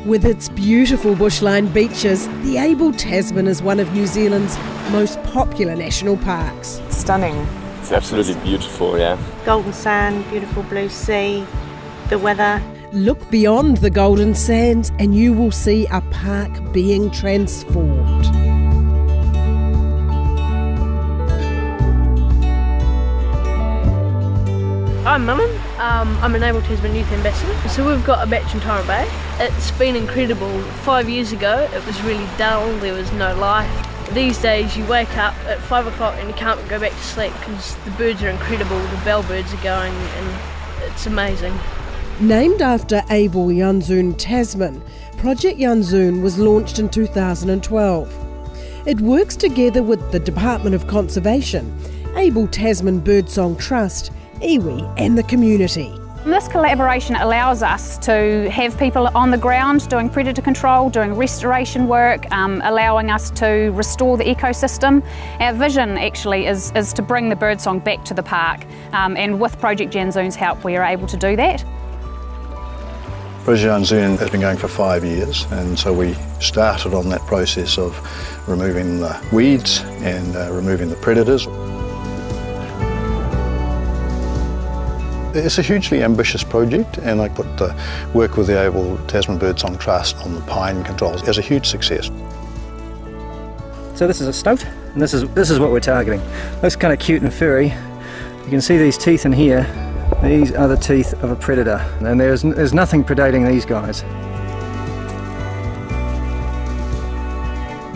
With its beautiful bushline beaches, the Abel Tasman is one of New Zealand's most popular national parks. Stunning. It's absolutely beautiful, yeah. Golden sand, beautiful blue sea, the weather. Look beyond the golden sands and you will see a park being transformed. I'm Mullen. I'm an Abel Tasman Youth Ambassador. So we've got a batch in Torrent Bay. It's been incredible. 5 years ago it was really dull, there was no life. These days you wake up at 5 o'clock and you can't go back to sleep because the birds are incredible, the bellbirds are going and it's amazing. Named after Abel Janszoon Tasman, Project Janszoon was launched in 2012. It works together with the Department of Conservation, Abel Tasman Birdsong Trust, iwi and the community. This collaboration allows us to have people on the ground doing predator control, doing restoration work, allowing us to restore the ecosystem. Our vision actually is to bring the birdsong back to the park, and with Project Janszoon's help we are able to do that. Project Janszoon has been going for 5 years, and so we started on that process of removing the weeds and removing the predators. It's a hugely ambitious project, and I put the work with the Abel Tasman Birdsong Trust on the pine controls as a huge success. So this is a stoat, and this is what we're targeting. Looks kind of cute and furry. You can see these teeth in here. These are the teeth of a predator, and there's nothing predating these guys.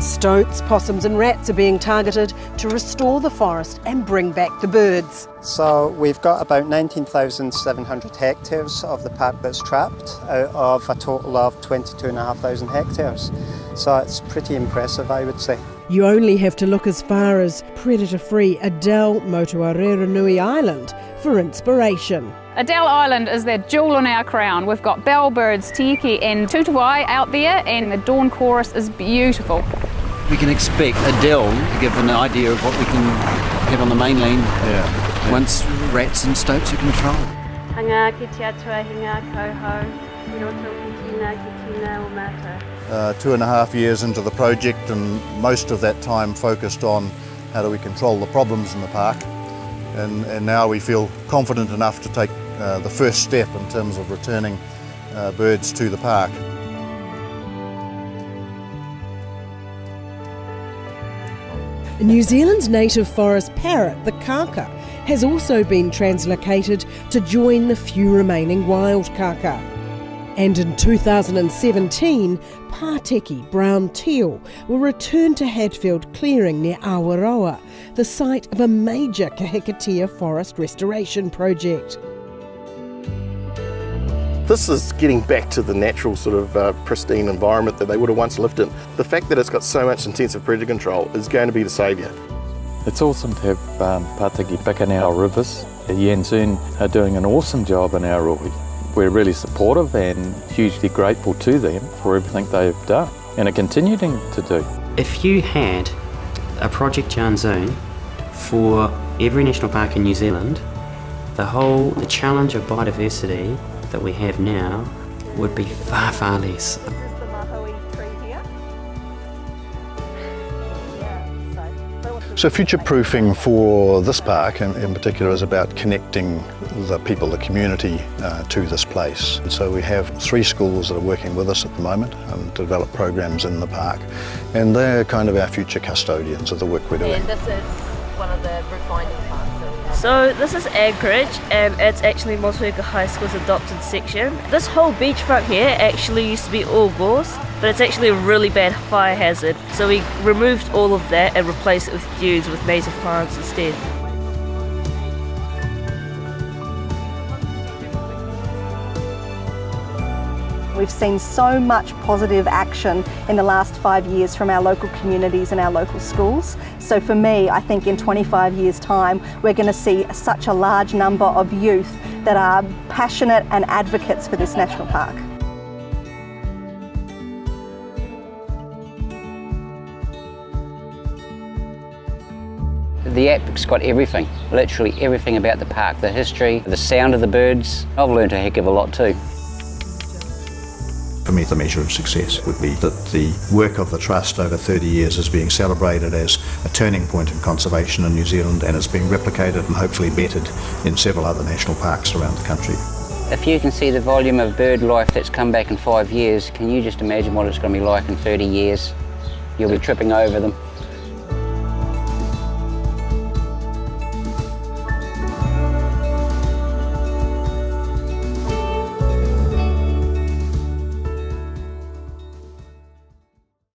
Stoats, possums and rats are being targeted to restore the forest and bring back the birds. So we've got about 19,700 hectares of the park that's trapped out of a total of 22,500 hectares. So it's pretty impressive, I would say. You only have to look as far as predator-free Adele Motuarera Nui Island for inspiration. Adele Island is the jewel in our crown. We've got bellbirds, tiiki and tutawai out there, and the dawn chorus is beautiful. We can expect Adele to give an idea of what we can have on the mainland once rats and stoats are controlled. Hanga ki te atua hinga koho, i roto ki tina o mātou. 2.5 years into the project, and most of that time focused on how do we control the problems in the park. And now we feel confident enough to take the first step in terms of returning birds to the park. New Zealand's native forest parrot, the kaka, has also been translocated to join the few remaining wild kaka. And in 2017, Pāteki brown teal will return to Hadfield Clearing near Awaroa, the site of a major kahikatea forest restoration project. This is getting back to the natural sort of pristine environment that they would have once lived in. The fact that it's got so much intensive predator control is going to be the saviour. It's awesome to have Pāteki back in our rivers. Janszoon are doing an awesome job in our rohi. We're really supportive and hugely grateful to them for everything they've done and are continuing to do. If you had a Project Janszoon for every national park in New Zealand, the challenge of biodiversity that we have now would be far, far less. So future-proofing for this park in particular is about connecting the people, the community to this place. And so we have 3 schools that are working with us at the moment to develop programs in the park, and they're kind of our future custodians of the work we're doing. And this is one of the refining parts. So this is Anchorage, and it's actually Motueka High School's adopted section. This whole beachfront here actually used to be all gorse, but it's actually a really bad fire hazard. So we removed all of that and replaced it with dunes with native plants instead. We've seen so much positive action in the last 5 years from our local communities and our local schools. So for me, I think in 25 years' time, we're going to see such a large number of youth that are passionate and advocates for this national park. The app's got everything, literally everything about the park, the history, the sound of the birds. I've learned a heck of a lot too. For for me the measure of success would be that the work of the Trust over 30 years is being celebrated as a turning point in conservation in New Zealand, and it's being replicated and hopefully bettered in several other national parks around the country. If you can see the volume of bird life that's come back in 5 years, can you just imagine what it's going to be like in 30 years? You'll be tripping over them.